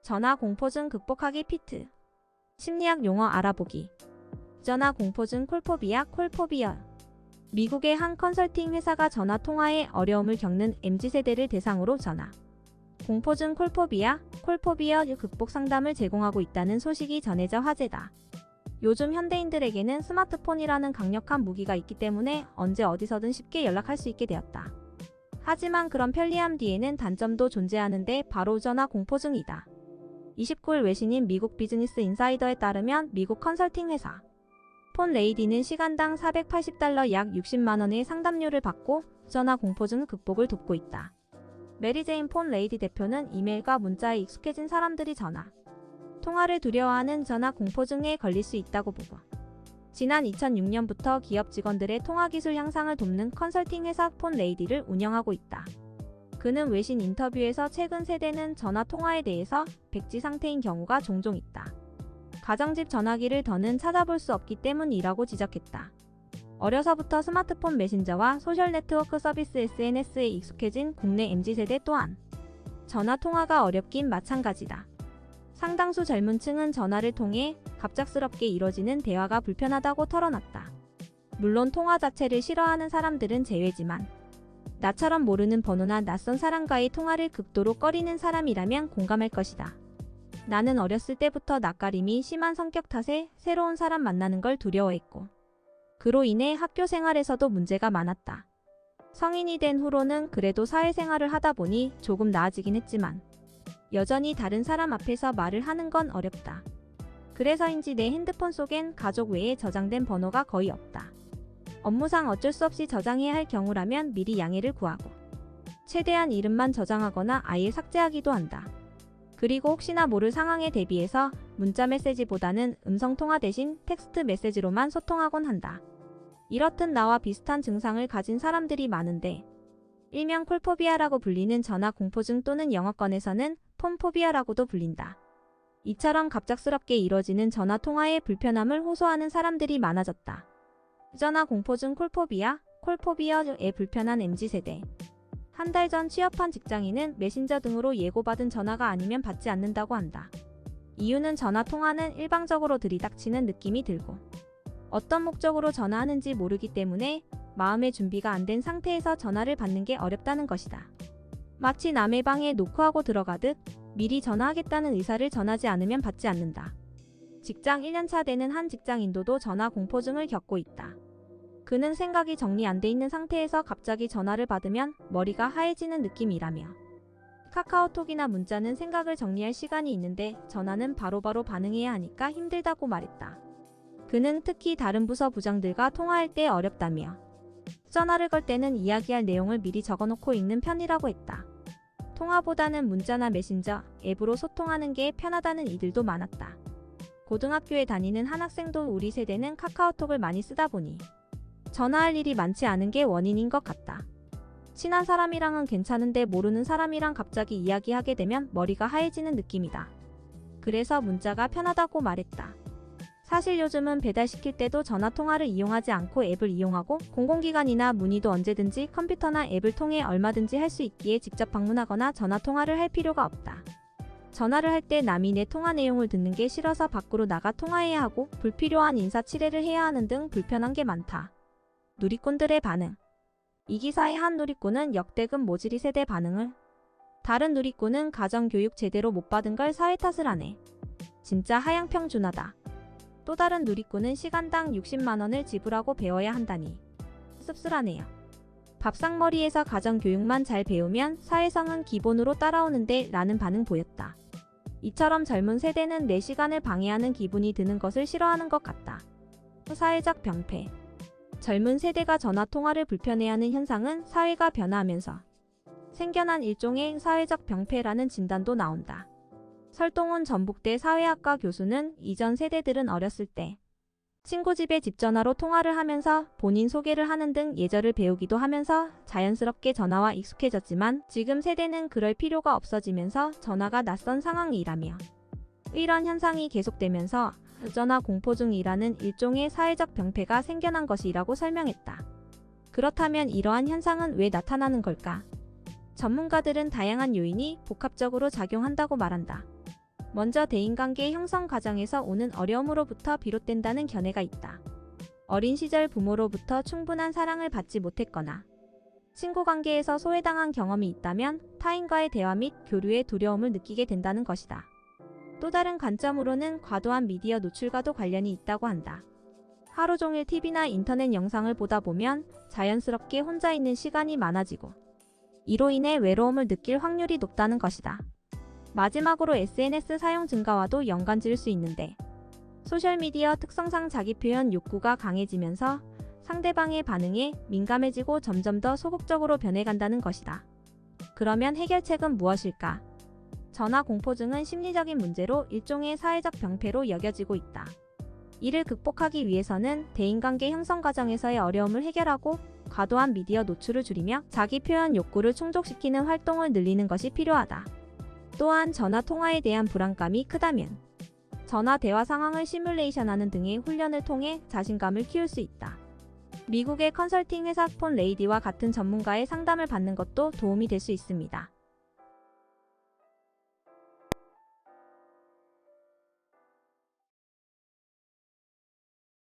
전화 공포증 극복하기 피트. 심리학 용어 알아보기. 전화 공포증 콜포비아, 콜포비아. 미국의 한 컨설팅 회사가 전화 통화에 어려움을 겪는 MZ세대를 대상으로 전화 공포증 콜포비아, 콜포비아 극복 상담을 제공하고 있다는 소식이 전해져 화제다. 요즘 현대인들에게는 스마트폰이라는 강력한 무기가 있기 때문에 언제 어디서든 쉽게 연락할 수 있게 되었다. 하지만 그런 편리함 뒤에는 단점도 존재하는데 바로 전화 공포증이다. 29일 외신인 미국 비즈니스 인사이더에 따르면 미국 컨설팅 회사 폰레이디는 시간당 $480 약 60만 원의 상담료를 받고 전화 공포증 극복을 돕고 있다. 메리제인 폰레이디 대표는 이메일과 문자에 익숙해진 사람들이 전화 통화를 두려워하는 전화 공포증에 걸릴 수 있다고 보고 지난 2006년부터 기업 직원들의 통화 기술 향상을 돕는 컨설팅 회사 폰레이디를 운영하고 있다. 그는 외신 인터뷰에서 최근 세대는 전화 통화에 대해서 백지 상태인 경우가 종종 있다. 가정집 전화기를 더는 찾아볼 수 없기 때문이라고 지적했다. 어려서부터 스마트폰 메신저와 소셜 네트워크 서비스 SNS에 익숙해진 국내 MZ세대 또한 전화 통화가 어렵긴 마찬가지다. 상당수 젊은 층은 전화를 통해 갑작스럽게 이뤄지는 대화가 불편하다고 털어놨다. 물론 통화 자체를 싫어하는 사람들은 제외지만 나처럼 모르는 번호나 낯선 사람과의 통화를 극도로 꺼리는 사람이라면 공감할 것이다. 나는 어렸을 때부터 낯가림이 심한 성격 탓에 새로운 사람 만나는 걸 두려워했고 그로 인해 학교 생활에서도 문제가 많았다. 성인이 된 후로는 그래도 사회생활을 하다 보니 조금 나아지긴 했지만 여전히 다른 사람 앞에서 말을 하는 건 어렵다. 그래서인지 내 핸드폰 속엔 가족 외에 저장된 번호가 거의 없다. 업무상 어쩔 수 없이 저장해야 할 경우라면 미리 양해를 구하고 최대한 이름만 저장하거나 아예 삭제하기도 한다. 그리고 혹시나 모를 상황에 대비해서 문자 메시지보다는 음성통화 대신 텍스트 메시지로만 소통하곤 한다. 이렇듯 나와 비슷한 증상을 가진 사람들이 많은데 일명 콜포비아라고 불리는 전화 공포증 또는 영어권에서는 폰포비아라고도 불린다. 이처럼 갑작스럽게 이뤄지는 전화 통화의 불편함을 호소하는 사람들이 많아졌다. 전화 공포증 콜포비아, 콜포비아의 불편한 MZ세대. 한 달 전 취업한 직장인은 메신저 등으로 예고받은 전화가 아니면 받지 않는다고 한다. 이유는 전화 통화는 일방적으로 들이닥치는 느낌이 들고 어떤 목적으로 전화하는지 모르기 때문에 마음의 준비가 안 된 상태에서 전화를 받는 게 어렵다는 것이다. 마치 남의 방에 노크하고 들어가듯 미리 전화하겠다는 의사를 전하지 않으면 받지 않는다. 직장 1년차 되는 한 직장인도 전화 공포증을 겪고 있다. 그는 생각이 정리 안 돼 있는 상태에서 갑자기 전화를 받으면 머리가 하얘지는 느낌이라며 카카오톡이나 문자는 생각을 정리할 시간이 있는데 전화는 바로바로 반응해야 하니까 힘들다고 말했다. 그는 특히 다른 부서 부장들과 통화할 때 어렵다며 전화를 걸 때는 이야기할 내용을 미리 적어놓고 읽는 편이라고 했다. 통화보다는 문자나 메신저, 앱으로 소통하는 게 편하다는 이들도 많았다. 고등학교에 다니는 한 학생도 우리 세대는 카카오톡을 많이 쓰다 보니 전화할 일이 많지 않은 게 원인인 것 같다. 친한 사람이랑은 괜찮은데 모르는 사람이랑 갑자기 이야기하게 되면 머리가 하얘지는 느낌이다. 그래서 문자가 편하다고 말했다. 사실 요즘은 배달시킬 때도 전화통화를 이용하지 않고 앱을 이용하고 공공기관이나 문의도 언제든지 컴퓨터나 앱을 통해 얼마든지 할 수 있기에 직접 방문하거나 전화통화를 할 필요가 없다. 전화를 할 때 남이 내 통화 내용을 듣는 게 싫어서 밖으로 나가 통화해야 하고 불필요한 인사치레를 해야 하는 등 불편한 게 많다. 누리꾼들의 반응. 이 기사의 한 누리꾼은 역대급 모질이 세대 반응을 다른 누리꾼은 가정교육 제대로 못 받은 걸 사회 탓을 하네. 진짜 하향평준하다. 또 다른 누리꾼은 시간당 60만 원을 지불하고 배워야 한다니 씁쓸하네요. 밥상머리에서 가정교육만 잘 배우면 사회성은 기본으로 따라오는데 라는 반응 보였다. 이처럼 젊은 세대는 내 시간을 방해하는 기분이 드는 것을 싫어하는 것 같다. 사회적 병폐. 젊은 세대가 전화통화를 불편해하는 현상은 사회가 변화하면서 생겨난 일종의 사회적 병폐라는 진단도 나온다. 설동훈 전북대 사회학과 교수는 이전 세대들은 어렸을 때 친구 집에 집 전화로 통화를 하면서 본인 소개를 하는 등 예절을 배우기도 하면서 자연스럽게 전화와 익숙해졌지만 지금 세대는 그럴 필요가 없어지면서 전화가 낯선 상황이라며 이런 현상이 계속되면서 전화 공포증이라는 일종의 사회적 병폐가 생겨난 것이라고 설명했다. 그렇다면 이러한 현상은 왜 나타나는 걸까? 전문가들은 다양한 요인이 복합적으로 작용한다고 말한다. 먼저 대인관계 형성 과정에서 오는 어려움으로부터 비롯된다는 견해가 있다. 어린 시절 부모로부터 충분한 사랑을 받지 못했거나 친구 관계에서 소외당한 경험이 있다면 타인과의 대화 및 교류에 두려움을 느끼게 된다는 것이다. 또 다른 관점으로는 과도한 미디어 노출과도 관련이 있다고 한다. 하루 종일 TV나 인터넷 영상을 보다 보면 자연스럽게 혼자 있는 시간이 많아지고 이로 인해 외로움을 느낄 확률이 높다는 것이다. 마지막으로 SNS 사용 증가와도 연관 지을 수 있는데 소셜미디어 특성상 자기 표현 욕구가 강해지면서 상대방의 반응에 민감해지고 점점 더 소극적으로 변해간다는 것이다. 그러면 해결책은 무엇일까? 전화 공포증은 심리적인 문제로 일종의 사회적 병폐로 여겨지고 있다. 이를 극복하기 위해서는 대인관계 형성 과정에서의 어려움을 해결하고 과도한 미디어 노출을 줄이며 자기 표현 욕구를 충족시키는 활동을 늘리는 것이 필요하다. 또한 전화 통화에 대한 불안감이 크다면 전화 대화 상황을 시뮬레이션하는 등의 훈련을 통해 자신감을 키울 수 있다. 미국의 컨설팅 회사 폰레이디와 같은 전문가의 상담을 받는 것도 도움이 될 수 있습니다.